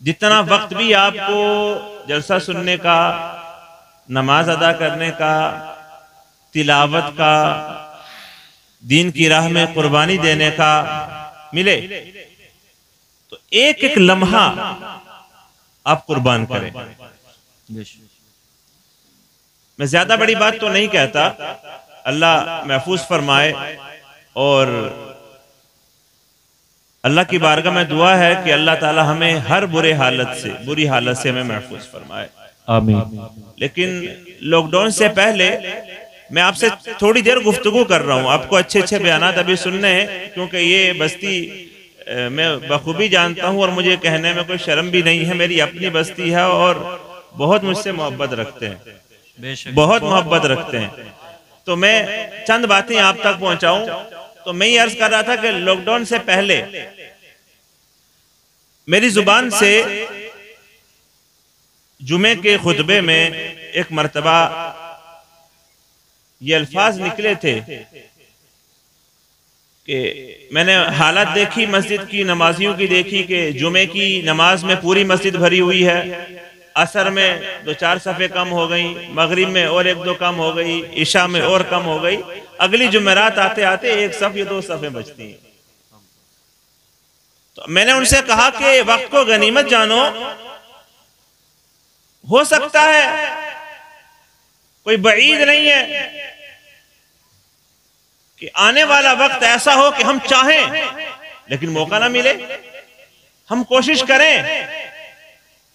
जितना वक्त भी आपको जलसा सुनने का, नमाज अदा करने का, तिलावत का, दीन की राह में कुर्बानी देने का मिले, तो एक एक लम्हा आप कुर्बान करें। मैं ज्यादा बड़ी बात तो नहीं कहता, अल्लाह महफूज फरमाए, और अल्लाह की बारगाह में दुआ है कि अल्लाह ताला हमें हर बुरी हालत से हमें महफूज फरमाए, आमीन। लेकिन लॉकडाउन से पहले मैं आपसे थोड़ी देर गुफ्तगू कर रहा हूँ, आपको अच्छे अच्छे बयानात अभी सुनने हैं, क्योंकि ये बस्ती मैं बखूबी जानता हूँ और मुझे कहने में कोई शर्म भी नहीं है। मेरी अपनी बस्ती है और बहुत मुझसे मोहब्बत रखते हैं, बहुत मोहब्बत रखते हैं। तो मैं चंद बातें आप तक पहुंचाऊं। तो मैं ये अर्ज कर रहा था कि लॉकडाउन से पहले मेरी जुबान से जुमे के खुतबे में एक मर्तबा ये अल्फाज निकले थे कि मैंने हालत देखी मस्जिद की, नमाजियों की देखी कि जुमे की नमाज में पूरी मस्जिद भरी हुई है, असर में 2-4 सफ़े कम हो गई, मगरिब में और 1-2 कम हो गई, इशा में और कम हो गई, अगली जुमेरात आते आते 1 सफ़ या 2 सफ़े बचती हैं। तो मैंने उनसे कहा कि वक्त को गनीमत जानो, हो सकता है कोई बईद नहीं है कि आने वाला वक्त ऐसा हो कि हम चाहें लेकिन मौका ना मिले। हम कोशिश करें,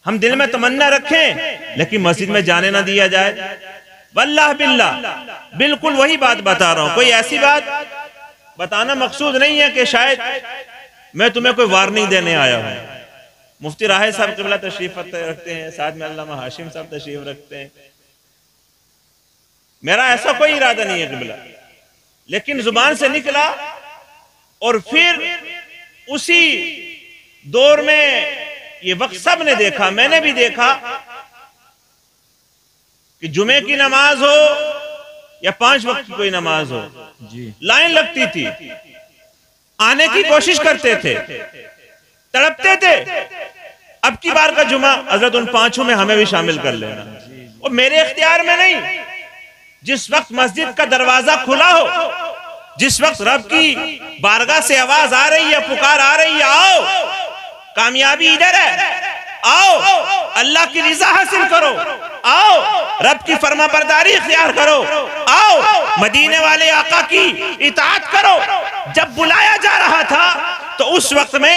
हम दिल में तमन्ना रखें, लेकिन मस्जिद में जाने ना दिया जाए। वल्लाह बिल्लाह बिल्कुल वही बात बता रहा हूं। कोई ऐसी बात बताना मकसूद नहीं है कि शायद मैं तुम्हें कोई वार्निंग देने आया हूं। मुफ्ती राहे साहब क़िबला तशरीफ रखते हैं, साथ में अल्लामा हाशिम साहब तशरीफ रखते हैं। मेरा ऐसा कोई इरादा नहीं है क़िबला, लेकिन जुबान से निकला और फिर उसी दौर में ये वक्त सब ने देखा, मैंने भी देखा कि जुमे की नमाज हो या 5 वक्त की कोई नमाज हो, लाइन लगती थी, आने की कोशिश करते थे, तड़पते थे। अब की बार का जुमा हजरत उन 5 में हमें भी शामिल कर लेना, और मेरे इख्तियार में नहीं। जिस वक्त मस्जिद का दरवाजा खुला हो, जिस वक्त रब की बारगाह से आवाज आ रही है, पुकार आ रही है, आओ कामयाबी इधर है, आओ अल्लाह की रिजा हासिल करो, आओ रब की फरमाबरदारी इख्तियार करो, आओ मदीने वाले आका की इताअत करो। जब बुलाया जा रहा था तो उस वक्त में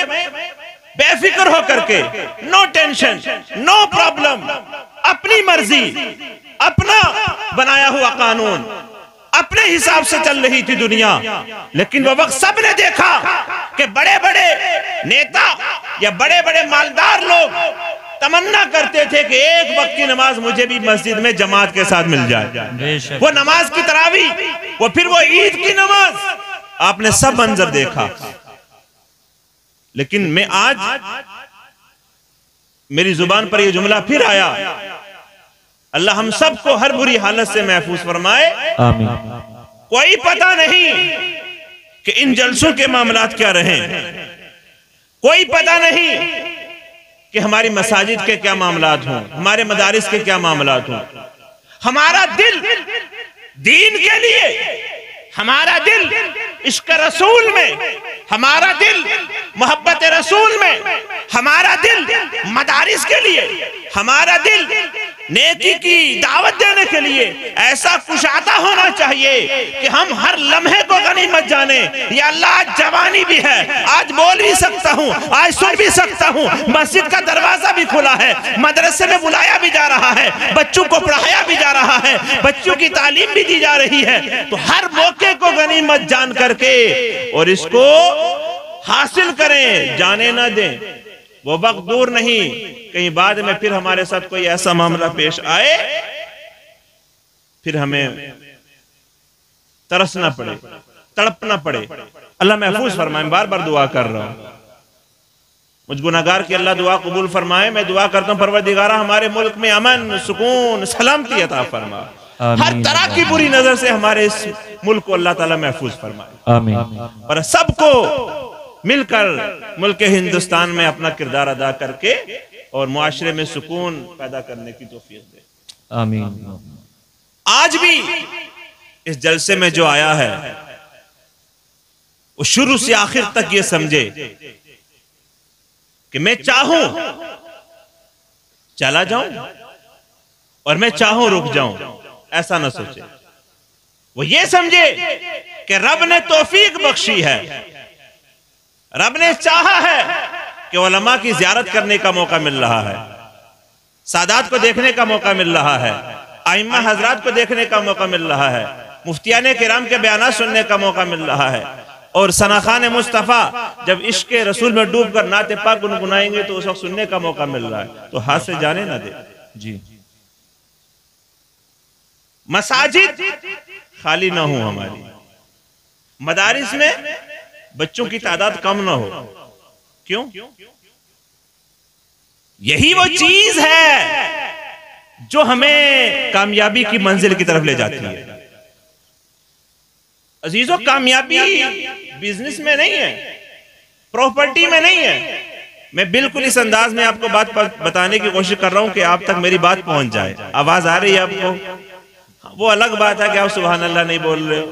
बेफिक्र होकर के, नो टेंशन, नो प्रॉब्लम, अपनी मर्जी, अपना बनाया हुआ कानून, अपने हिसाब से चल रही थी दुनिया। लेकिन वो वक्त सबने देखा कि बड़े बड़े नेता या बड़े बड़े मालदार लोग तमन्ना करते थे कि एक वक्त की नमाज मुझे भी मस्जिद में जमात के साथ मिल जाए। वो नमाज की तरावी, वो फिर वो ईद की नमाज, आपने सब मंजर देखा। लेकिन मैं आज मेरी जुबान पर यह जुमला फिर आया, अल्लाह हम सबको हर बुरी हालत से महफूज फरमाए, आमीन। कोई पता नहीं कि इन जलसों के मामलात क्या रहे, कोई पता नहीं कि हमारी मसाजिद के क्या मामलात हों, हमारे मदारिस के क्या मामलात हों। हमारा दिल दीन के लिए, हमारा दिल इश्क रसूल में, हमारा दिल मोहब्बत रसूल में, हमारा दिल मदारिस के लिए, हमारा दिल नेकी की दावत देने के लिए ऐसा कुशादा होना चाहिए कि हम हर लम्हे को गनीमत जाने। या अल्लाह आज जवानी भी है, आज बोल भी सकता हूँ, आज सुन भी सकता हूँ, मस्जिद का दरवाजा भी खुला है, मदरसे में बुलाया भी जा रहा है, बच्चों को पढ़ाया भी जा रहा है, बच्चों की तालीम भी दी जा रही है। तो हर मौके को गनीमत जान करके और इसको हासिल करें, जाने ना दें। वो वक्त दूर नहीं, कहीं बाद में फिर हमारे साथ कोई ऐसा मामला पेश आए, फिर हमें तरसना पड़े, तड़पना पड़े। अल्लाह महफूज फरमाए। बार बार दुआ कर रहा हूं मुझ गुनाहगार की अल्लाह दुआ कबूल फरमाए। मैं दुआ करता हूं परवरदिगारा हमारे मुल्क में अमन, सुकून, सलामती अता फरमा। हर तरह की बुरी नजर से हमारे इस मुल्क को अल्लाह ताला महफूज फरमाए, आमीन। और सबको मिलकर मुल्क हिंदुस्तान में अपना किरदार अदा करके और मुआशरे में सुकून पैदा करने की तौफीक दे। आमीन। आज भी इस जलसे में जो आया है वो शुरू से आखिर तक ये समझे कि मैं चाहूं चला जाऊं और मैं चाहूं रुक जाऊं, ऐसा ना सोचे। वो ये समझे कि रब ने तौफीक बख्शी है, रब ने चाहा है कि उलमा की ज़ियारत करने का मौका मिल रहा है, सादात को देखने का मौका मिल रहा है, आइम्मा हजरात को देखने का मौका मिल रहा है, मुफ्तियाने किराम के बयानात सुनने का मौका मिल रहा है। और सनाखान मुस्तफ़ा जब इश्क रसूल में डूब कर नाते पाक गुनगुनाएंगे तो उस वक्त सुनने का मौका मिल रहा है। तो हाथ से जाने ना दे जी। मसाजिद खाली ना हो, हमारी मदारिस में बच्चों की तादाद कम ना हो। क्यों? यही वो चीज है जो हमें कामयाबी की मंजिल की तरफ ले जाती है। अजीजों, कामयाबी बिजनेस में नहीं है, प्रॉपर्टी में नहीं है। मैं बिल्कुल इस अंदाज में आपको बात बताने की कोशिश कर रहा हूं कि आप तक मेरी बात पहुंच जाए। आवाज आ रही है आपको? वो अलग बात है कि आप सुभान अल्लाह नहीं बोल रहे हो,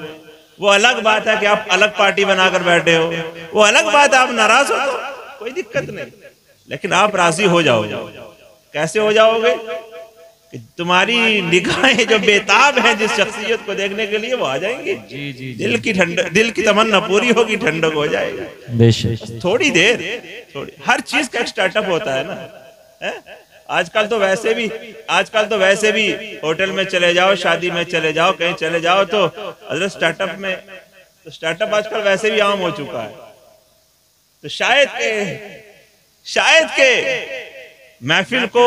वो अलग बात है कि आप अलग पार्टी बनाकर बैठे हो, वो अलग बात है आप नाराज हो, तो कोई दिक्कत नहीं, लेकिन आप राजी हो जाओ। कैसे हो जाओगे? कि तुम्हारी निगाहें जो बेताब हैं जिस शख्सियत को देखने के लिए, वो आ जाएंगी। जी जी। दिल की तमन्ना पूरी होगी, ठंडक हो जाएगा। बेशक। थोड़ी देर, हर चीज का एक स्टार्टअप होता है ना। है? आजकल तो वैसे भी होटल में चले जाओ, शादी में चले जाओ, कहीं चले जाओ तो हजरत स्टार्टअप आजकल वैसे भी आम हो चुका है। तो शायद के महफिल को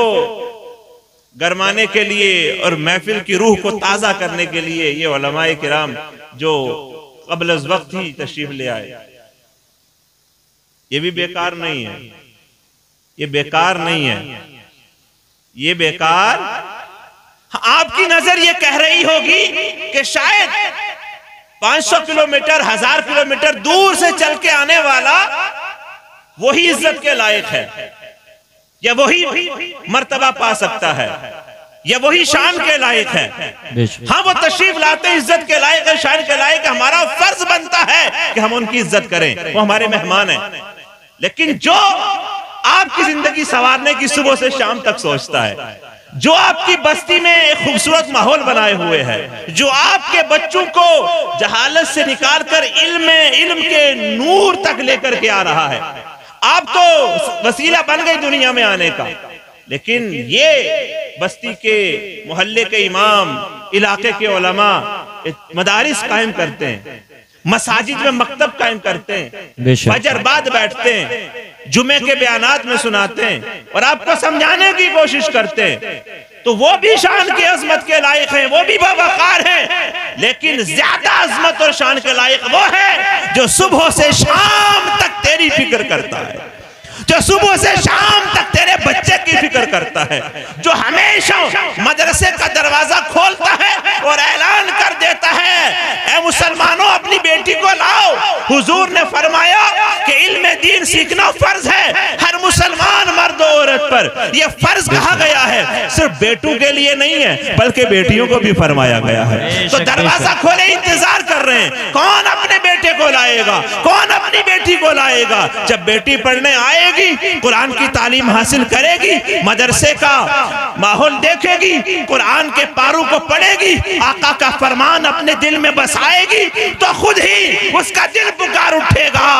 गरमाने के लिए और महफिल की रूह को ताजा करने के लिए ये उलमाए किराम जो क़ब्ल अज़ वक्त ही तशरीफ ले आए, ये भी बेकार नहीं है। ये बेकार नहीं है, ये बेकार। आपकी नजर ये कह रही होगी कि शायद 500 किलोमीटर 1000 किलोमीटर दूर से चल के आने वाला वही इज्जत के लायक है, या वही मर्तबा पा सकता है, या वही शान के लायक है। हाँ, वो तशरीफ लाते इज्जत के लायक है, शान के लायक है। हमारा फर्ज बनता है कि हम उनकी इज्जत करें, वो हमारे मेहमान हैं। लेकिन जो आपकी जिंदगी संवारने की सुबह से शाम तक सोचता है, जो आपकी बस्ती में एक खूबसूरत माहौल बनाए हुए है, जो आपके बच्चों को जहालत से निकालकर इल्म के नूर तक लेकर के आ रहा है, आप तो वसीला बन गई दुनिया में आने का। लेकिन ये बस्ती के मोहल्ले के इमाम, इलाके के उलमा मदारिस कायम करते हैं, मसाजिद में मकतब कायम करते हैं, फजर बाद बैठते हैं, जुमे के बयानात में सुनाते हैं और आपको समझाने की कोशिश करते हैं। तो वो भी शान की अजमत के लायक हैं, वो भी बावकार हैं। लेकिन ज्यादा अजमत और शान के लायक वो है जो सुबह से शाम तक तेरी फिक्र करता है, जो सुबह से शाम तक तेरे बच्चे की फिक्र करता है, जो हमेशा मदरसे का दरवाजा खोलता है और ऐलान कर देता है, ऐ मुसलमानों अपनी बेटी को लाओ। हुजूर ने फरमाया कि इल्म दीन सीखना फर्ज है हर मुसलमान मर्द और औरत पर। यह फर्ज कहा गया है, सिर्फ बेटों के लिए नहीं है बल्कि बेटियों को भी फरमाया गया है। तो दरवाजा खोले इंतजार कर रहे हैं, कौन अपने बेटे को लाएगा, कौन अपनी बेटी को लाएगा। जब बेटी पढ़ने आएगी, कुरान की तालीम हासिल करेगी, मदरसे का माहौल देखेगी, कुरान के पारों को पढ़ेगी, आका का फरमान अपने दिल में बसाएगी, तो खुद ही उसका दिल पुकार उठेगा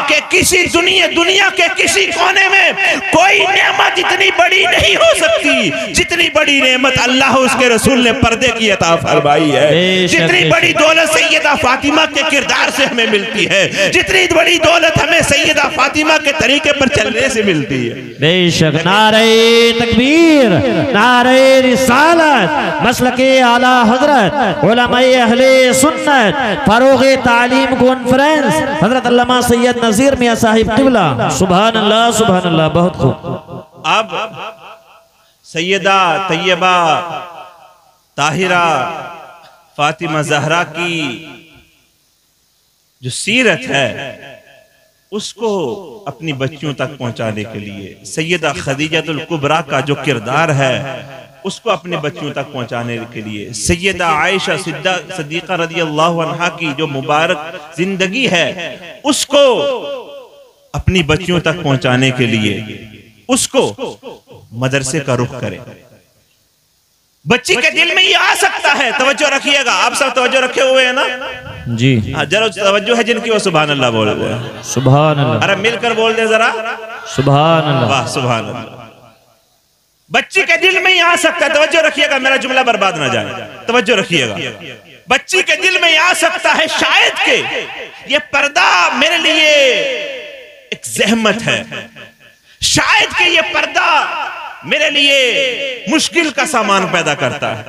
कि किसी दुनिया के किसी कोने में कोई नेमत इतनी बड़ी नहीं हो सकती जितनी बड़ी नेमत अल्लाह उसके रसूल ने पर्दे की अता फरमाई है। जितनी बड़ी दौलत सैयदा फातिमा के किरदार से हमें मिलती है, जितनी बड़ी दौलत हमें सैयदा फातिमा के तरीके पर चलने से मिलती है। बेशक। नारे तकबीर, नारे रिसालत, मसलके आला हजरत उलमाए अहले सुन्नत, फरोगे तालीम कॉन्फ्रेंस हजरत अल्लामा सैयद नज़ीर मियां साहिब किबला। सुभान अल्लाह, सुभान अल्लाह। बहुत खूब। अब सैयदा तैयबा ताहिरा फातिमा ज़हरा की जो सीरत है उसको अपनी बच्चियों तक पहुंचाने के लिए सैयदा खदीजतुल कुबरा का जो किरदार है उसको अपने बच्चों तक पहुंचाने के लिए सैयदा आयशा सिद्दीक़ा रज़ियल्लाहु अन्हा की जो मुबारक जिंदगी है उसको अपनी बच्चियों तक पहुंचाने के लिए उसको मदरसे का रुख करें। बच्ची के दिल में ये आ सकता है, तवज्जो रखिएगा, आप सब तवज्जो रखे हुए हैं ना जी? हाँ, जरा तवज्जो है जिनकी वो सुभान अल्लाह बोल रहे हैं। सुभान अल्लाह। अरे मिलकर बोल दे जरा, सुभान अल्लाह। वाह सुभान अल्लाह। बच्ची के दिल में ही आ सकता है, तवज्जो रखिएगा, मेरा जुमला बर्बाद ना जाए, तवज्जो रखिएगा। बच्ची के दिल में आ सकता है शायद के ये पर्दा मेरे लिए एक जहमत है, शायद के ये पर्दा मेरे लिए मुश्किल का सामान पैदा करता है,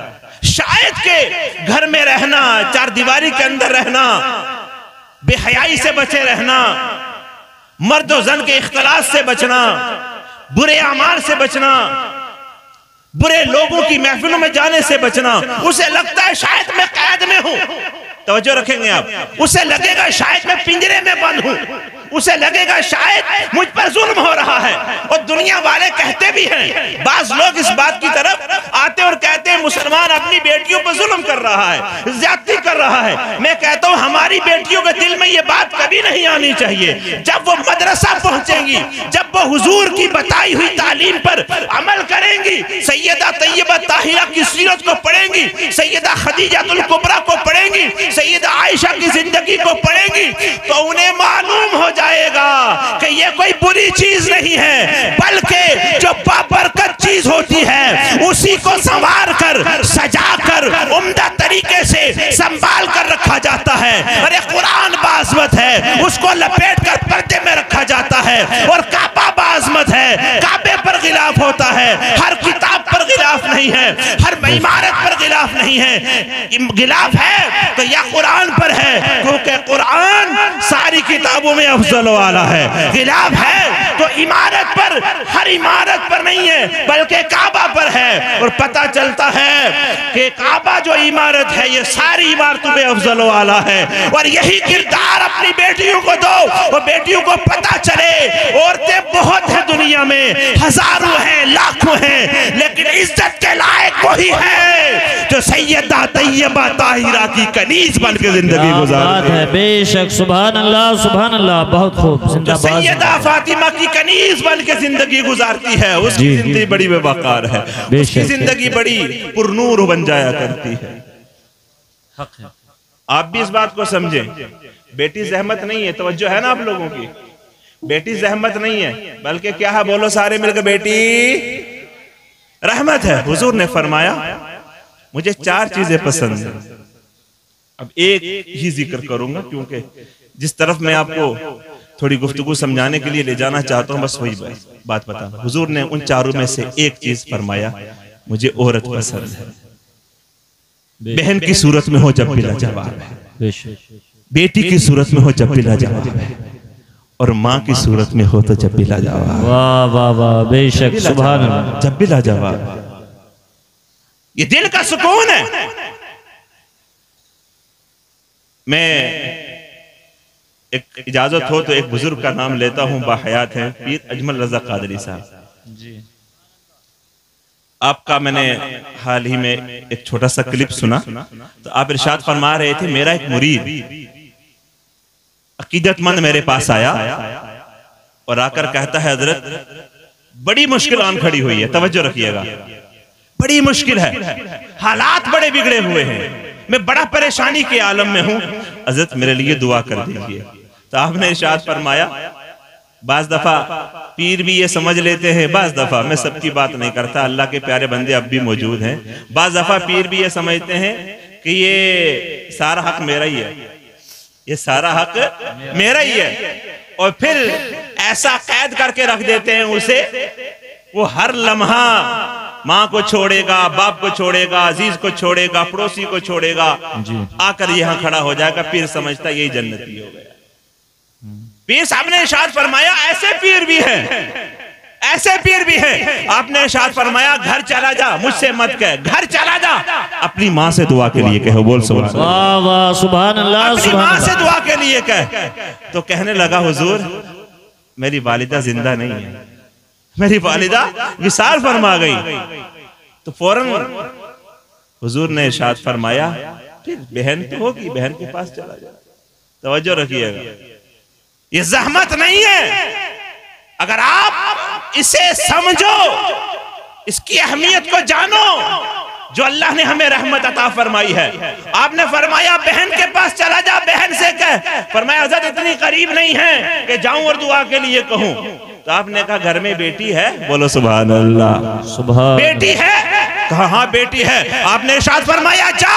शायद के घर में रहना, चार दीवारी के अंदर रहना, बेहयाई से बचे रहना, मर्द और जन के इख्तलात से बचना, बुरे अमाल से बचना, बुरे लोगों की महफिलों में जाने से बचना, उसे लगता है शायद मैं कैद में हूं, तवज्जो रखेंगे आप, उसे लगेगा शायद मैं पिंजरे में बंद हूं, उसे लगेगा शायद मुझ पर जुल्म हो रहा है। और दुनिया वाले कहते भी हैं, बाज लोग इस बात की तरफ आते और कहते हैं मुसलमान अपनी बेटियों पर जुल्म कर रहा है, ज्यादती कर रहा है। मैं कहता हूं हमारी बेटियों के दिल में ये बात कभी नहीं आनी चाहिए। जब वो मदरसा पहुंचेंगी, जब वो हुजूर की बताई हुई तालीम पर अमल करेंगी, सैयदा तैयबा ताहिरा की सीरत को पढ़ेंगी, सैयदा खदीजतुल कुबरा को पढ़ेंगी, सैयदा आयशा की जिंदगी को पढ़ेंगी, तो उन्हें मालूम हो जाएगा कि ये कोई बुरी चीज नहीं है, बल्कि जो बाबरकत चीज होती है उसी को संवार कर, सजा कर, उम्दा तरीके से संभाल कर रखा जाता है। अरे कुरान बाज़मत है, उसको लपेट कर पर्दे में रखा जाता है। और काबा बाज़मत है, काबे पर गिलाफ होता है, हर किताब पर गिलाफ नहीं है, हर इमारत पर गिलाफ नहीं है। गिलाफ है तो या कुरान पर है, क्योंकि कुरान सारी किताबों में अफजल वाला है। गिलाफ है तो इमारत पर, हर इमारत पर नहीं है, बल्कि काबा पर है। और पता चलता है कि काबा जो इमारत है ये सारी इमारतों में अफजल वाला है। और यही किरदार अपनी बेटियों को दो, और बेटियों को पता चले औरतें बहुत है दुनिया में, हजारों हैं, लाखों हैं, लेकिन इज्जत के लायक वही है जो सैयदा तैयबा ताहिरा की कनीज बन के जिंदगी गुजारती है। बेशक, सुभान अल्लाह, सुभान अल्लाह, बहुत खूब। सैयदा फातिमा की कनीज बन के जिंदगी गुजारती है, उसकी जिंदगी बड़ी बेवकार है, उसकी जिंदगी बड़ी पुरनूर बन जाया करती है। आप भी इस बात को समझें, बेटी जहमत नहीं है, तवज्जो है ना आप लोगों की, बेटी जहमत नहीं है, बल्कि क्या है, बोलो सारे मिलकर, बेटी रहमत है। हुजूर ने फरमाया मुझे चार चीजें पसंद है। अब एक ही जिक्र करूंगा क्योंकि जिस तरफ मैं आपको थोड़ी गुफ्तगू समझाने के लिए ले जाना चाहता हूं, बस वही बात बता। हुजूर ने उन चारों में से एक चीज फरमाया, मुझे औरत पसंद है, बहन की सूरत में हो जब भी लाजवाब है, बेटी की सूरत में हो जब भी लाजवाब है, और माँ की सूरत में हो तो जब भी लाजवाब। वाह वाह वाह, बेशक, सुभान अल्लाह, जब भी लाजवाब। ये दिल का सुकून है। मैं एक इजाजत हो तो एक बुजुर्ग का नाम लेता हूं, बाहयात है, पीर अजमल रजा कादरी साहब जी। आपका मैंने हाल ही में एक छोटा सा क्लिप सुना, तो आप इरशाद फरमा रहे थे, मेरा एक मुरीद अकीदतमंद मेरे पास आया और आकर कहता है, हजरत बड़ी मुश्किल आन खड़ी हुई है, तवज्जो रखिएगा, बड़ी मुश्किल है, हालात बड़े बिगड़े हुए हैं, मैं बड़ा परेशानी के आलम में हूं, हजरत मेरे लिए दुआ कर दीजिए। तो आपने इरशाद फरमाया, बाज दफा पीर भी ये समझ लेते हैं, बाज दफा, मैं सबकी बात नहीं करता, अल्लाह के प्यारे बंदे अब भी मौजूद हैं, बाज दफा पीर भी ये समझते हैं कि ये सारा हक मेरा ही है, ये सारा हक मेरा ही है, और फिर ऐसा कैद करके रख देते हैं उसे, वो हर लम्हा माँ को छोड़ेगा, बाप को छोड़ेगा, अजीज को छोड़ेगा, पड़ोसी को छोड़ेगा, आकर यहाँ खड़ा हो जाएगा, पीर समझता यही जन्नती हो गया। पीर साहब ने इरशाद फरमाया, ऐसे पीर भी हैं, ऐसे पीर भी हैं। आपने इरशाद फरमाया, घर चला जा, मुझसे मत कह, घर चला जा, अपनी माँ से दुआ के लिए कहो, बोल सुभान अल्लाह, सुभान अल्लाह, अपनी माँ से दुआ के लिए कह। तो कहने लगा, हुजूर मेरी वालिदा जिंदा नहीं है, मेरी वालिदा विसाल फरमा गई। तो फौरन हुजूर ने इरशाद फरमाया फिर बहन तो होगी, बहन के पास चला जा। तवज्जो रखिएगा, ये जहमत नहीं है। अगर आप इसे समझो, इसकी अहमियत को जानो, जो अल्लाह ने हमें रहमत अता फरमाई है। आपने फरमाया बहन के पास चला जा, बहन से कह। फरमाया हज़रत इतनी करीब नहीं है कि जाऊं और दुआ के लिए कहूं। तो आपने कहा घर में बेटी है, बोलो सुभान अल्लाह। सुभान बेटी है, कहा हाँ बेटी है। आपने इरशाद फरमाया जा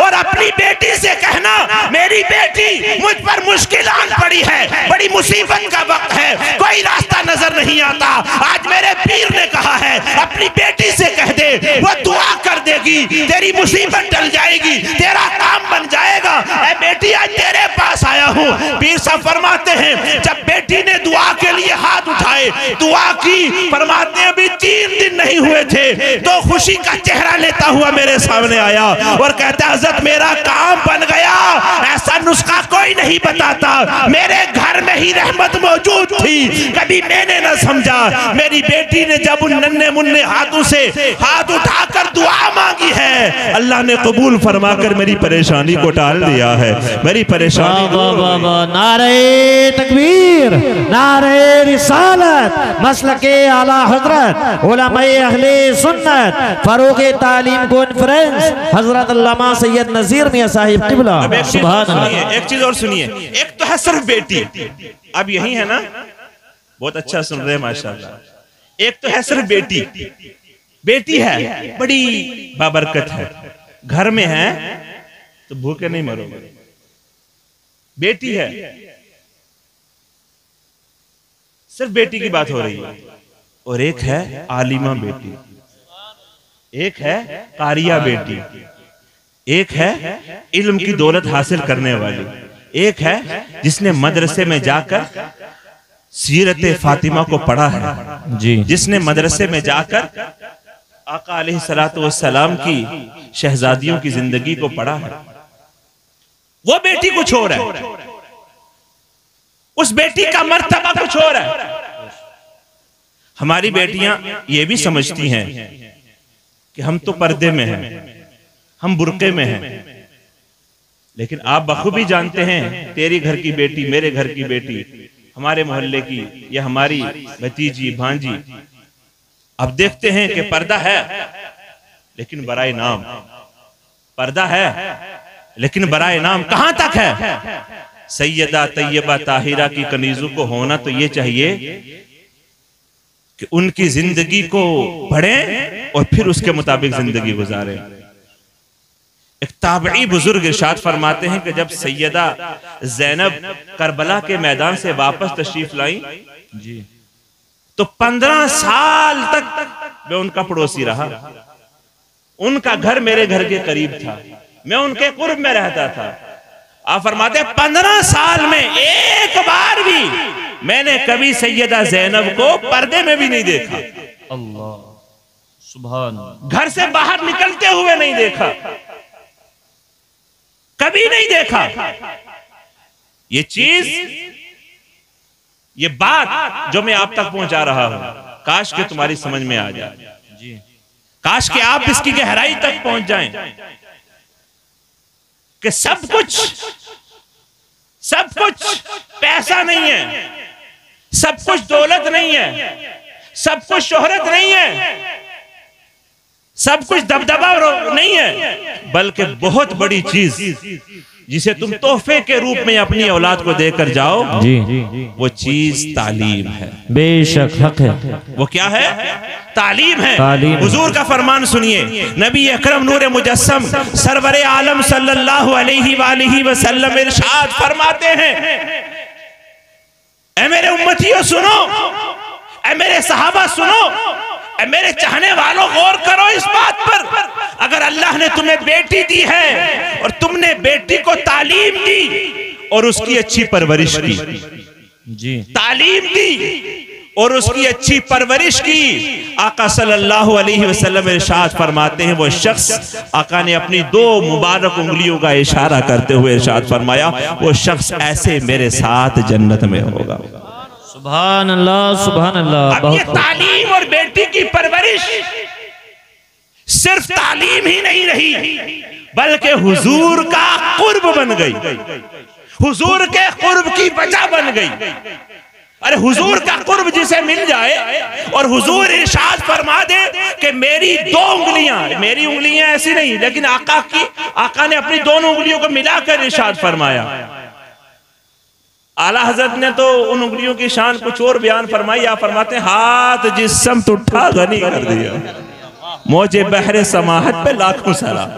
और अपनी बेटी से कहना मेरी बेटी मुझ पर मुश्किल आन पड़ी है, बड़ी मुसीबत का वक्त है, कोई रास्ता नजर नहीं आता। आज मेरे पीर ने कहा है अपनी बेटी से कह दे, वो दुआ कर देगी, तेरी मुसीबत टल जाएगी, तेरा काम बन जाएगा। ऐ बेटी आज तेरे पास आया हूँ। पीर साहब फरमाते हैं जब बेटी ने दुआ के लिए हाथ उठाए, दुआ की, फरमाते हैं अभी 3 दिन नहीं हुए थे तो खुशी का चेहरा लेता हुआ मेरे सामने आया और कहता हज़रत मेरा काम बन गया। ऐसा नुस्खा कोई नहीं बताता, मेरे घर में ही रहमत मौजूद थी, कभी मैंने न समझा। मेरी बेटी ने जब उन नन्हे मुन्ने हाथों से हाथ उठाकर दुआ मांगी है, अल्लाह ने कबूल फरमाकर मेरी परेशानी को टाल दिया है। मेरी परेशानी नारे तकबीर, नारे रिसालत, मसलके आला हजरत उलमाए अहले सुन्नत, फारूक़े तालीम कॉन्फ्रेंस हजरत अल्लामा सैयद नज़ीर मियां साहिब क़िबला। सुभान अल्लाह। एक चीज और सुनिए, एक तो है सिर्फ बेटी, अब यही है ना, बहुत अच्छा सुन रहे हैं माशाल्लाह। एक तो है सिर्फ बेटी, बेटी है बड़ी बाबरकत है, घर में है तो भूखे नहीं मरोगे। बेटी है, सिर्फ बेटी की बात हो रही है। और एक है आलिमा बेटी, एक है कारिया बेटी, एक है इल्म की दौलत हासिल करने वाली, एक है जिसने मदरसे में जाकर सीरत फातिमा को पढ़ा है जी, जिसने मदरसे में जाकर आका अलैहिस्सलातु वस्सलाम की शहजादियों की जिंदगी को पढ़ा है। वो बेटी कुछ और है, उस बेटी का मर्तबा कुछ और है। हमारी बेटियां ये भी समझती हैं कि हम तो पर्दे में हैं, हम बुर्के में हैं, लेकिन आप बखूबी जानते हैं तेरी घर की बेटी, मेरे घर की बेटी, हमारे मोहल्ले की या हमारी भतीजी भांजी, अब देखते हैं कि पर्दा है लेकिन बराए नाम, पर्दा है लेकिन बराए नाम कहां तक है? सैयदा तैयबा ताहिरा की कनीजों को होना तो ये चाहिए कि उनकी जिंदगी को पढ़ें और फिर उसके मुताबिक जिंदगी गुजारें। एक ताबई बुजुर्ग इरशाद फरमाते हैं कि जब सैयदा ज़ैनब करबला के मैदान से वापस तशरीफ लाई जी, तो 15 साल तक मैं उनका पड़ोसी रहा। उनका घर मेरे घर के करीब था, मैं उनके कुर्ब में रहता था। आप फरमाते 15 साल में एक बार भी मैंने कभी सैयदा ज़ैनब को पर्दे में भी नहीं देखा। अल्लाह सुभान। घर से बाहर निकलते हुए नहीं देखा, कभी नहीं देखा। ये चीज, ये बात जो मैं आप तक पहुंचा रहा हूं, काश के तुम्हारी समझ में आ जाए जी, काश के आप इसकी गहराई तक पहुंच जाएं कि सब कुछ पैसा नहीं है, सब कुछ दौलत नहीं है, सब कुछ शोहरत नहीं है, सब कुछ दबदबा नहीं है, बल्कि बहुत बड़ी चीज जिसे तुम तोहफे के रूप में अपनी औलाद को देकर जाओ जी, वो चीज तालीम है। बेशक हक है। वो क्या है? तालीम है। हुजूर का फरमान सुनिए, नबी अकरम नूर मुजस्सम सरवरे आलम सल्लल्लाहु अलैहि वसल्लम इरशाद फरमाते हैं, ऐ मेरे उम्मतियों सुनो, ऐ मेरे सहाबा सुनो, ऐ मेरे चाहने वालों गौर करो इस बात पर। अगर अल्लाह ने तुम्हें बेटी दी है और तुमने बेटी को तालीम दी और उसकी अच्छी परवरिश की जी, तालीम दी और उसकी अच्छी परवरिश की, आका सल्लल्लाहु अलैहि वसल्लम इरशाद फरमाते हैं, वो शख्स, आका ने अपनी 2 मुबारक उंगलियों का इशारा करते हुए इरशाद फरमाया, वो शख्स ऐसे मेरे साथ जन्नत में होगा। सुभान अल्लाह सुभान अल्लाह। अब ये तालीम और बेटी की परवरिश सिर्फ तालीम ही नहीं रही, बल्कि हुजूर का कुर्ब बन गई, हुजूर के कुर्ब की वजह बन गई। अरे हुजूर का कुर्ब जिसे मिल जाए और हुजूर इरशाद फरमा दे कि मेरी दो उंगलियां, मेरी उंगलियां ऐसी नहीं, लेकिन आका ने अपनी दोनों उंगलियों को मिलाकर इरशाद फरमाया। आला हजरत ने तो उन उंगलियों की शान कुछ और बयान फरमाई। आप फरमाते हैं हाथ जिस्म उठा गनी कर दिया, मौजे बहरे समाहत पे लाखों सलाम।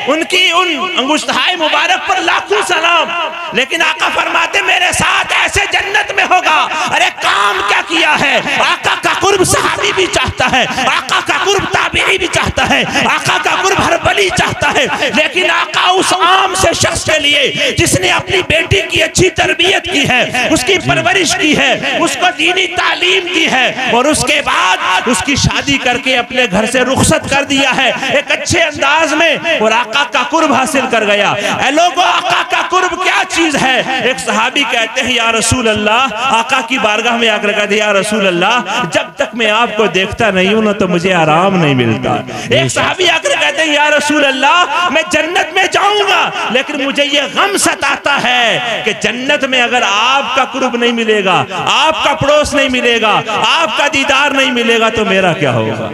उनकी उन अंगुष्ठाए मुबारक पर लाखों सलाम। लेकिन आका फरमाते मेरे साथ ऐसे जन्नत में होगा। अरे काम क्या किया है? आका का कुर्ब सहाबी भी चाहता है, आका का कुर्ब ताबीई भी चाहता है, आका का कुर्ब हर वली चाहता है। लेकिन आका उस आम से शख्स के लिए जिसने अपनी बेटी की अच्छी तरबियत की है, उसकी परवरिश की है, उसको दीनी तालीम दी है और उसके बाद उसकी शादी करके अपने घर से रुखसत कर दिया है एक अच्छे अंदाज में, और आका का कुर्ब हासिल कर गया। ऐ लोगों, आका का कुर्ब क्या चीज है? एक सहाबी कहते हैं या रसूल अल्लाह, आका की बारगाह में आकर कहते हैं या रसूल अल्लाह, जब तक मैं आपको देखता नहीं हूं ना तो मुझे आराम नहीं मिलता। एक सहाबी आकर कहते हैं या रसूल अल्लाह, मैं जन्नत में जाऊंगा लेकिन मुझे ये गम सताता है कि जन्नत में अगर आपका कुर्ब नहीं मिलेगा, आपका पड़ोस नहीं मिलेगा, आपका दीदार नहीं मिलेगा तो मेरा क्या होगा?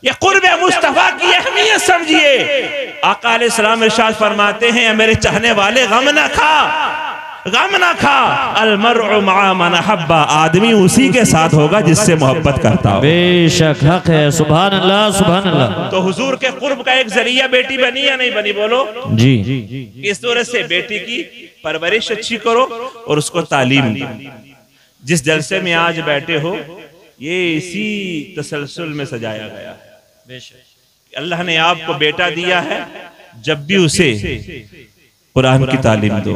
ये कुर्ब मुस्तफा की अहमियत समझिए। आका अलैहिस्सलाम इरशाद फरमाते हैं मेरे चाहने वाले गम ना खा, गम ना खा। अलमरउ मअ मन अहब्बा, आदमी उसी के साथ होगा जिससे मोहब्बत करता हो। बेशक हक है। सुभान अल्लाह सुभान अल्लाह। तो हुजूर के कुर्ब का एक जरिया बेटी बनी या नहीं बनी? बोलो जी। इस सूरत से बेटी की परवरिश अच्छी करो और उसको तालीम दी। जिस जलसे में आज बैठे हो ये इसी तसलसल में सजाया गया है। अल्लाह ने आपको बेटा दिया है, जब भी उसे कुरान की तालीम दो।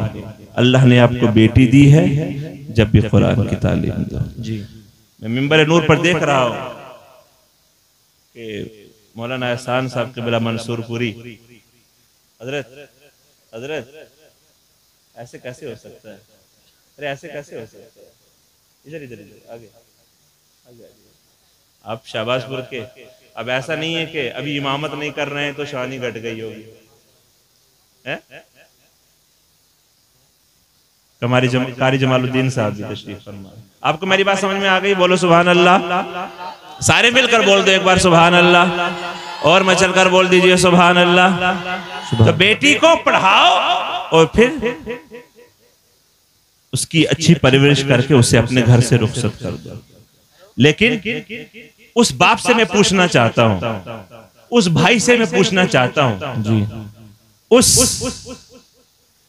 अल्लाह ने आपको बेटी दी है, जब भी कुरान की तालीम दो। जी, मैं मिंबर नूर पर देख रहा हूँ कि मौलाना एहसान साहब क़िबला मंसूरपुरी, हजरत ऐसे कैसे हो सकता है? अरे ऐसे कैसे हो सकता है? इधर इधर इधर आगे आप शाहबाजपुर के। अब ऐसा नहीं है कि अभी इमामत नहीं कर रहे हैं तो शान ही घट गई होगी। कारी जमालुद्दीन साहब भी तशरीफ फरमा। आपको मेरी बात समझ में आ गई? बोलो सुभान अल्लाह। सारे मिलकर बोल दो एक बार सुभान अल्लाह, और मचल कर बोल दीजिए सुभान अल्लाह। तो बेटी को पढ़ाओ और फिर उसकी अच्छी परवरिश करके उसे अपने घर से रुखसत कर दो। लेकिन उस बाप से मैं पूछना चाहता हूं, उस भाई से मैं पूछना चाहता हूं जी, उस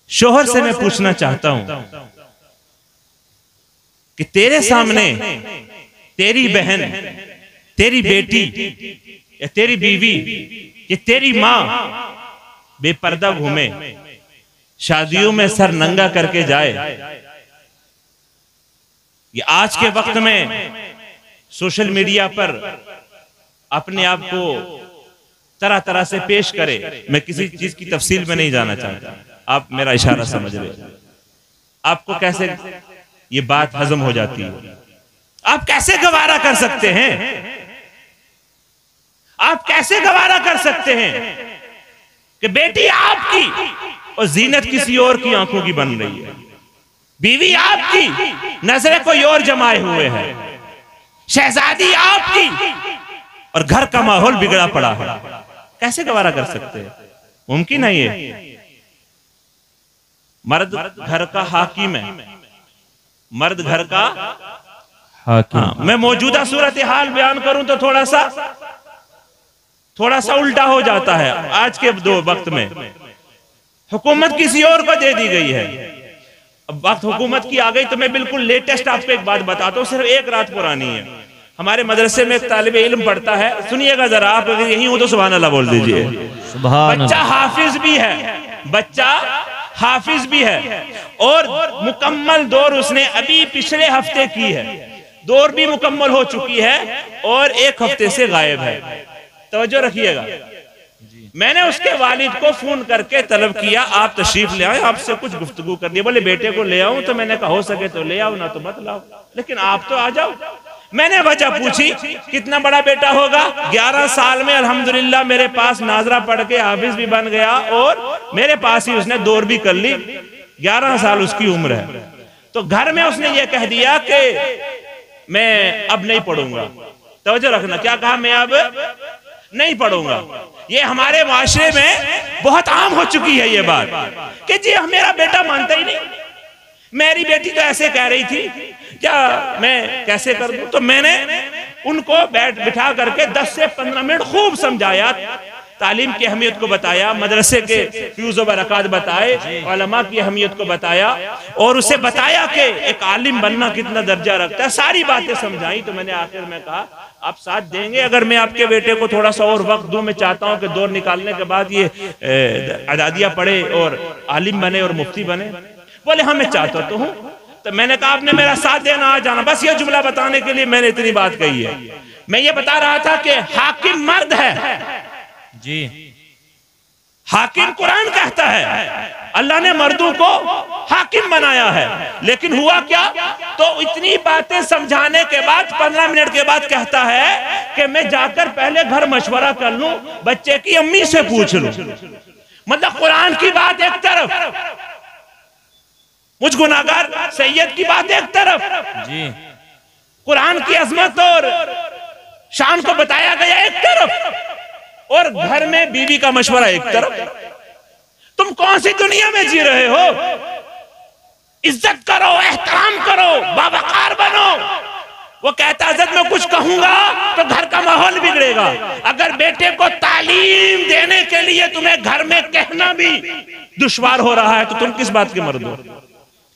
शोहर से मैं पूछना चाहता हूं कि तेरे सामने तेरी बहन, तेरी बेटी या तेरी बीवी या तेरी मां बेपर्दा घूमे, शादियों में सर नंगा करके जाए, ये आज के वक्त में सोशल मीडिया पर अपने आप को तरह तरह से पेश करे। मैं किसी चीज की तफसील में नहीं जाना चाहता, आप मेरा इशारा समझ रहे। आपको कैसे ये बात हजम हो जाती है? आप कैसे गवारा कर सकते हैं? आप कैसे गवारा कर सकते हैं कि बेटी आपकी और जीनत किसी और की आंखों की बन रही है, बीवी आपकी नजरें कोई और जमाए हुए है, शहजादी आपकी और घर का माहौल बिगड़ा पड़ा है? कैसे गवारा कर सकते हैं? मुमकिन नहीं है। मर्द घर का हाकिम है, मर्द घर का हाकिम। हाँ, मैं मौजूदा सूरत हाल बयान करूं तो थोड़ा सा उल्टा हो जाता है। आज के दो वक्त में हुकूमत किसी और को दे दी गई है। अब वक्त हुकूमत की आ गई तो मैं बिल्कुल लेटेस्ट आपको एक बात बताता हूँ, सिर्फ एक रात पुरानी है। हमारे मदरसे में एक तालिब इल्म पढ़ता है, सुनिएगा जरा, आप अगर यहीं हो तो सुभान अल्लाह बोल दीजिए। बच्चा हाफिज भी है, बच्चा हाफिज भी है और मुकम्मल दौर उसने अभी पिछले हफ्ते की है, दौर भी मुकम्मल हो चुकी है और एक हफ्ते से गायब है। तवज्जो रखिएगा जी। मैंने उसके वालिद को फोन करके तलब किया, आप तशरीफ ले आए, आपसे कुछ गुफ्तगू करनी है। बोले बेटे को ले आऊं? तो मैंने कहा हो सके तो ले आओ, ना तो मत लाओ, लेकिन आप तो आ जाओ। मैंने वजह पूछी, कितना बड़ा बेटा होगा? 11 साल में अल्हम्दुलिल्लाह मेरे पास नाजरा पढ़ के हाफिज भी बन गया और मेरे पास ही उसने दौर भी कर ली। 11 साल उसकी उम्र है। तो घर में उसने ये कह दिया कि मैं अब नहीं पढ़ूंगा। तवज्जो रखना, क्या कहा? मैं अब नहीं पढ़ूंगा। ये हमारे माशरे में बहुत आम हो चुकी है ये बात कि जी मेरा बेटा मानता ही नहीं, मेरी बेटी तो ऐसे कह रही थी, क्या मैं कैसे कर दूं? तो मैंने उनको बिठा करके 10 से 15 मिनट खूब समझाया, तालीम की अहमियत को बताया, मदरसे के फ्यूज व बरक़ात बताए, उलमा की अहमियत को बताया और उसे बताया कि एक आलिम बनना कितना दर्जा रखता है। सारी बातें समझाई। तो मैंने आखिर में कहा आप साथ देंगे अगर मैं आपके बेटे को थोड़ा सा और वक्त दूं? मैं चाहता हूं कि दौर निकालने के बाद ये अदादिया पढ़े और आलिम बने और मुफ्ती बने। बोले हाँ मैं चाहता तो हूं। तो मैंने कहा आपने मेरा साथ देना, आ जाना। बस ये जुमला बताने के लिए मैंने इतनी बात कही है। मैं ये बता रहा था कि हाकिम मर्द है जी, हाकिम कुरान कहता है अल्लाह ने मर्दों को हाकिम बनाया है। लेकिन हुआ क्या? तो इतनी बातें समझाने के बाद 15 मिनट के बाद कहता है कि मैं जाकर पहले घर मशवरा कर लूं, बच्चे की अम्मी से पूछ लूं। मतलब कुरान की बात एक तरफ, मुझ गुनाहगार सैयद की बात एक तरफ जी, कुरान की अजमत और शान को बताया गया एक तरफ, और घर में बीवी का मशवरा एक तरफ। तुम कौन सी दुनिया में जी रहे हो? इज्जत करो, एहतराम करो, बावकार बनो। वो कहता है जब मैं कुछ कहूंगा तो घर का माहौल बिगड़ेगा। अगर बेटे को तालीम देने के लिए तुम्हें घर में कहना भी दुश्वार हो रहा है तो तुम किस बात के मर्द हो?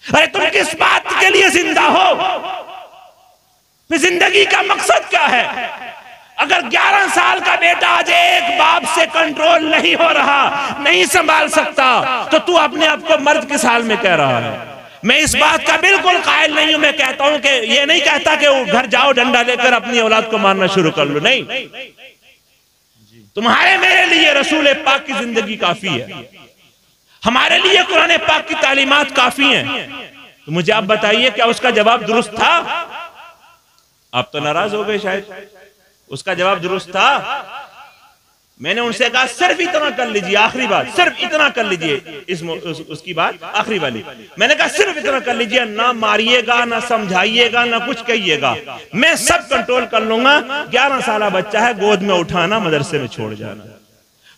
अरे तुम किस बात के लिए जिंदा हो? जिंदगी का मकसद क्या है? अगर 11 साल का बेटा आज एक बाप से कंट्रोल नहीं हो रहा, नहीं संभाल सकता, तो तू अपने आप को मर्द किस हाल में कह रहा है? मैं इस बात का बिल्कुल कायल नहीं हूं। मैं कहता हूं कि ये नहीं कहता कि वो घर जाओ डंडा लेकर अपनी औलाद को मारना शुरू कर लो, नहीं। तुम्हारे मेरे लिए रसूल पाक की जिंदगी काफी है, हमारे लिए कुरान पाक की तालीमात काफी हैं। तो मुझे आप बताइए क्या उसका जवाब दुरुस्त था? आप तो नाराज हो गए शायद। उसका जवाब दुरुस्त था। मैंने उनसे कहा सिर्फ इतना कर लीजिए, आखिरी बात, सिर्फ इतना कर लीजिए। उसकी बात आखिरी वाली, मैंने कहा सिर्फ इतना कर लीजिए, ना मारिएगा, ना समझाइएगा, ना कुछ कहिएगा, मैं सब कंट्रोल कर लूंगा। 11 साल बच्चा है, गोद में उठाना, मदरसे में छोड़ जाना।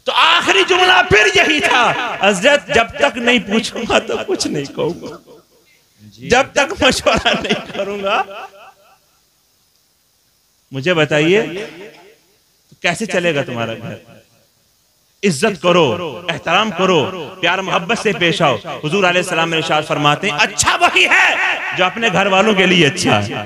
तो आखिरी जुमला फिर यही था, हज़रत जब तक नहीं पूछूंगा तो कुछ नहीं कहूंगा, जब तक मशवरा नहीं करूंगा। मुझे बताइए कैसे चलेगा तुम्हारा घर? इज्जत करो, एहतराम करो, प्यार मोहब्बत से पेश आओ। हुजूर अलैहिस्सलाम ने इरशाद फरमाते हैं अच्छा वही है जो अपने घर वालों के लिए अच्छा है,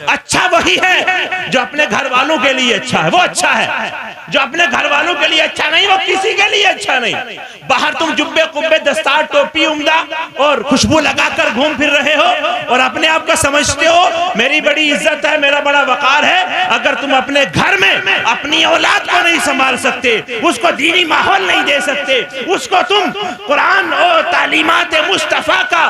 अच्छा वही है जो अपने घर वालों के लिए अच्छा है, वो अच्छा है। जो अपने घर वालों के लिए अच्छा नहीं, वो किसी के लिए अच्छा नहीं। बाहर तुम जुब्बे कुब्बे दस्तार टोपी उम्दा और खुशबू लगाकर घूम फिर रहे हो और अपने आप को समझते हो मेरी बड़ी इज्जत है, मेरा बड़ा वकार है। अगर तुम अपने घर में अपनी औलाद को नहीं संभाल सकते, उसको दीनी माहौल नहीं दे सकते, उसको तुम कुरान और तालीमात मुस्तफा का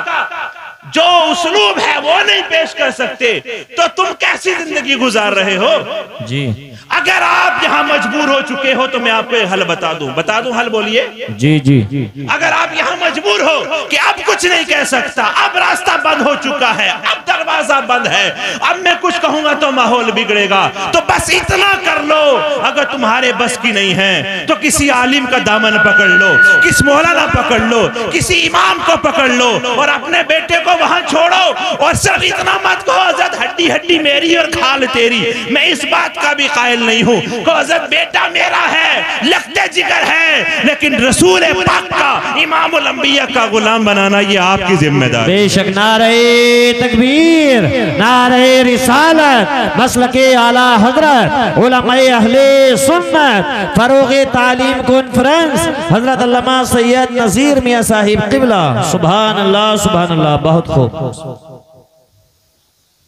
जो उसलूब है वो नहीं पेश कर सकते, तो तुम कैसी जिंदगी गुजार रहे हो जी। अगर आप यहाँ मजबूर हो चुके हो तो मैं आपको हल बता दूं, हल बोलिए। जी जी। अगर आप यहाँ मजबूर हो कि अब कुछ नहीं कह सकता, अब रास्ता बंद हो चुका है, अब दरवाजा बंद है, अब मैं कुछ कहूंगा तो माहौल बिगड़ेगा, तो बस इतना कर लो। अगर तुम्हारे बस की नहीं है तो किसी आलिम का दामन पकड़ लो, किस मौलाना पकड़ लो, किसी इमाम को पकड़ लो और अपने बेटे को वहां छोड़ो। और सिर्फ इतना मत कहो हज़रत हड्डी हड्डी मेरी और खाल तेरी। मैं इस बात का भी कायल नहीं हूं कि हज़रत बेटा मेरा है, लखते जिगर है, लेकिन रसूल पाक का, इमामुल अंबिया का गुलाम बनाना ये आपकी जिम्मेदारी। बेशक। नारे तकबीर, नारे रिसालत, मसलके आला हजरत, उलमाए अहले सुन्नत, फरोगे तालीम कॉन्फ्रेंस, हजरत अल्लामा सैयद नज़ीर मियां साहिब क़िबला। सुभान अल्लाह, सुभान अल्लाह। बहुत खूब।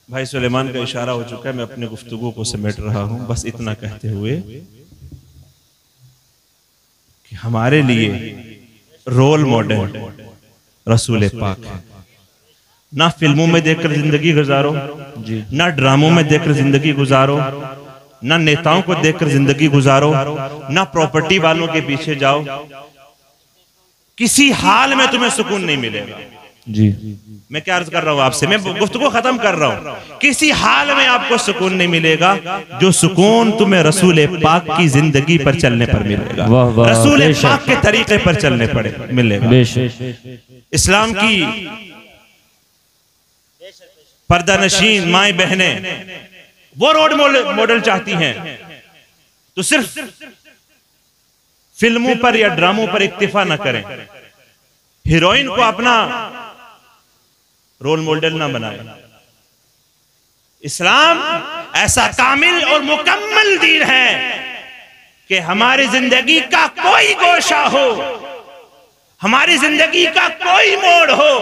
भाई सुलेमान का इशारा हो चुका है, मैं अपने गुफ्तगू को समेट रहा हूं, बस इतना कहते हुए हमारे लिए रोल मॉडल रसूल पाक है। ना फिल्मों में देखकर जिंदगी गुजारो जी, ना ड्रामों में देखकर जिंदगी गुजारो, ना नेताओं को देखकर जिंदगी गुजारो, ना प्रॉपर्टी वालों के पीछे जाओ। किसी हाल में तुम्हें सुकून नहीं मिलेगा जी। मैं क्या अर्ज कर रहा हूं आपसे, मैं गुफ्तगू खत्म कर रहा हूं। किसी हाल में आपको सुकून नहीं मिलेगा जो सुकून तुम्हें रसूल पाक की जिंदगी पर चलने पर मिलेगा, रसूल पाक के तरीके पर चलने पर मिलेगा। इस्लाम की पर्दानशीन माएं बहनें वो रोड मॉडल चाहती हैं तो सिर्फ फिल्मों पर या ड्रामों पर इक्तिफा न करें, हीरोइन को अपना रोल मॉडल ना बनाए। इस्लाम ऐसा कामिल और मुकम्मल दीन है कि हमारी जिंदगी का कोई गोशा हो, हमारी जिंदगी का कोई मोड़ हो,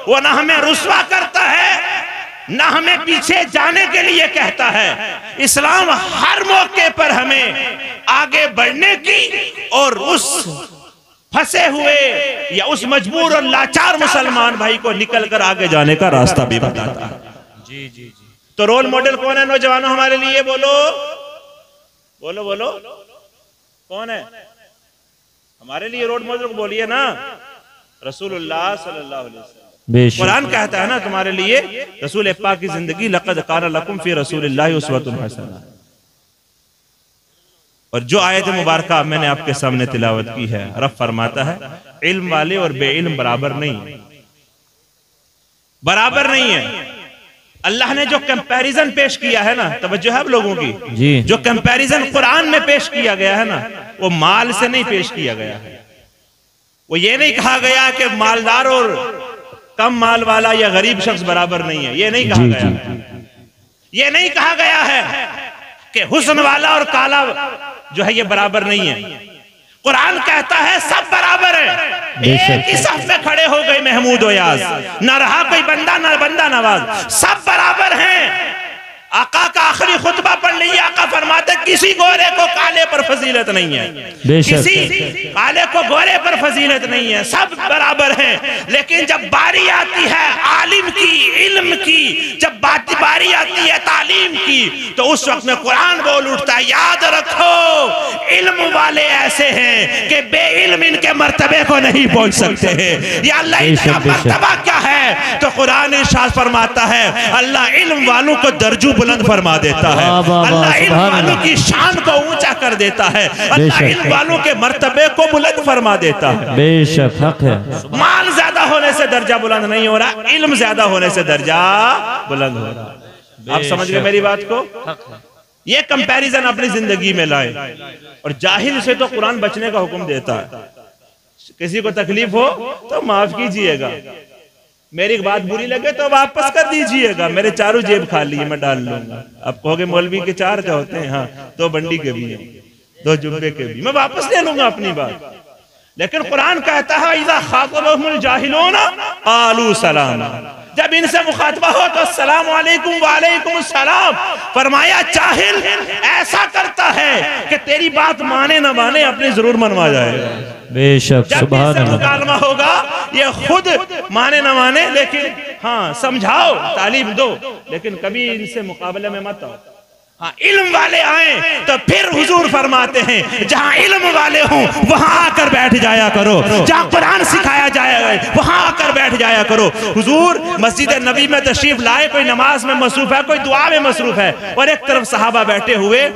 वो ना हमें रुस्वा करता है ना हमें पीछे जाने के लिए कहता है। इस्लाम हर मौके पर हमें आगे बढ़ने की और उस फंसे हुए या उस मजबूर और लाचार मुसलमान भाई को निकलकर आगे जाने का रास्ता भी बताता है। जी जी जी। तो रोल मॉडल कौन है नौजवानों हमारे लिए? बोलो बोलो बोलो, कौन है हमारे लिए रोल मॉडल? बोलिए ना, रसूलुल्लाह सल्लल्लाहु अलैहि वसल्लम। कुरान कहता है ना तुम्हारे लिए रसूल पाक की जिंदगी लक़द कान लकुम फी रसूलिल्लाहि उस्वतुन हसना। और जो आयत मुबारक मैंने आपके सामने तिलावत की है, रब फरमाता है इल्म वाले और बेइल्म बराबर नहीं, बराबर नहीं है। अल्लाह ने जो कंपैरिजन पेश किया है ना, तवज्जो है आप लोगों की जी, जो कंपैरिजन कुरान में पेश किया गया है ना, वो माल से नहीं पेश किया गया है। वो ये नहीं कहा गया कि मालदार और कम माल वाला या गरीब शख्स बराबर नहीं है, ये नहीं कहा गया। ये नहीं कहा गया है कि हुस्न वाला और काला जो है ये बराबर नहीं है। कुरान कहता है सब बराबर है। एक ही सफ में खड़े हो गए महमूद ओयाज, न रहा कोई बंदा न बंदा नवाज, सब बराबर हैं। आका का आखिरी खुतबा पढ़ लीजिए, आका फरमाते किसी गोरे को काले पर फजीलत नहीं है, किसी काले को गोरे पर फजीलत नहीं है, सब बराबर हैं। लेकिन जब बारी आती है आलिम की, इल्म की, जब बारी आती है तालीम की, तो उस वक्त में कुरान बोल उठता है याद रखो इल्म वाले ऐसे हैं कि बेइल्म इनके मर्तबे को नहीं पहुंच सकते हैं। या अल्लाह इनका मर्तबा क्या है? तो कुरान इरशाद फरमाता है अल्लाह इल्म वालों को दर्जो बुलंद फरमा देता है, अल्लाह इल्म वालों की शान को ऊंचा कर देता है, अल्लाह इल्म वालों के मर्तबे को बुलंद फरमा देता है। बेशक हक है। माल ज्यादा होने से दर्जा बुलंद नहीं हो रहा, इल्म ज्यादा होने से दर्जा बुलंद हो रहा। आप समझ गए मेरी बात को? ये कंपैरिजन अपनी जिंदगी में लाए। और जाहिल से तो कुरान बचने का हुक्म देता है, किसी को तकलीफ हो तो माफ कीजिएगा, मेरी बात बुरी लगे तो वापस कर दीजिएगा, मेरे चारों जेब खाली है मैं डाल लूंगा। आप कहोगे मौलवी के चार क्या होते हैं? हाँ, 2 बंडी के भी हैं, 2 जुब्बे के भी, मैं वापस ले लूंगा अपनी बात। लेकिन कुरान कहता है इज़ा खातबहुमुल जाहिलूना क़ालू सलामा, जब इनसे मुखातबा हो तो अस्सलाम वालेकुम वालेकुम सलाम। फरमाया जाहिल ऐसा करता है कि तेरी बात माने ना माने अपनी जरूर मनवा जाएगा। बेशक सुभान अल्लाह। मुकालमा होगा ये खुद माने ना माने, लेकिन हाँ समझाओ तालीम दो, लेकिन कभी इनसे मुकाबले में मत आओ। हाँ, इल्म वाले आए तो फिर हुजूर फरमाते हैं जहाँ इल्म वाले हों वहां आकर बैठ जाया करो, जहाँ कुरान सिखाया जाए वहां आकर बैठ जाया करो। हुजूर मस्जिद नबी में तशरीफ लाए, कोई नमाज में मसरूफ है, कोई दुआ में मसरूफ है, और एक तरफ सहाबा बैठे हुए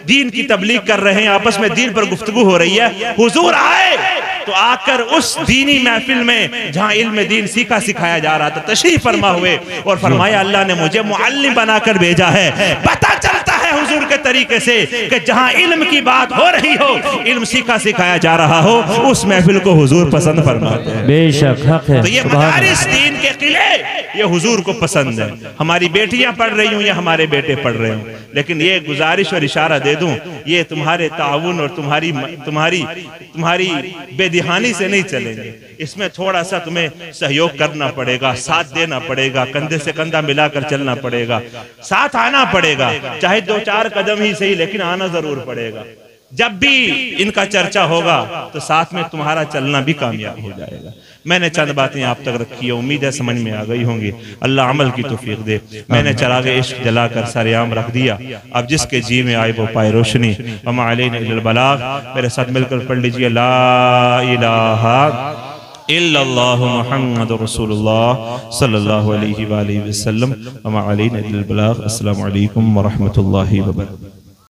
दीन की तबलीग कर रहे हैं, आपस में दीन पर गुफ्तगू हो रही है। हुजूर आए तो आकर उस दीनी महफिल में जहाँ इल्म दीन सीखा सिखाया जा रहा था तशरीफ फरमा हुए और फरमाया अल्लाह ने मुझे मुअल्लिम बनाकर भेजा है। पता चलता है हुजूर के तरीके से कि जहाँ इल्म की बात हो रही हो, इल्म सीखा सिखाया जा रहा हो, उस महफिल को हुजूर पसंद फरमाते हैं। बेशक हक है। तो ये मदारिस दीन के किले ये हुजूर को पसंद है। हमारी बेटियां पढ़ रही हूं या हमारे बेटे पढ़ रहे हूं, लेकिन ये गुजारिश और इशारा दे दूं, ये तुम्हारे ताउन और तुम्हारी बेदिहानी से नहीं चलेंगे। इसमें थोड़ा सा तुम्हें सहयोग करना पड़ेगा, साथ देना पड़ेगा, कंधे से कंधा मिलाकर चलना पड़ेगा, साथ आना पड़ेगा, चाहे 2-4 कदम ही सही, लेकिन आना जरूर पड़ेगा। जब भी इनका चर्चा होगा तो साथ में तुम्हारा चलना भी कामयाब हो जाएगा। मैंने चंद बातें आप तक रखी है, उम्मीद है समझ में आ गई होंगी। अल्लाह अमल की तौफीक दे। मैंने चरागे इश्क जलाकर सरेआम रख दिया, अब जिसके जी में आए वो पाए रोशनी। वमा अलैना इल्लल बलाग। मेरे साथ मिलकर पढ़ लीजिए ला इलाहा इल्लल्लाहु मुहम्मदुर रसूलुल्लाह सल्लल्लाहु अलैहि वसल्लम। वमा अलैना इल्लल बलाग। अस्सलामु अलैकुम व रहमतुल्लाहि व बरकातहू।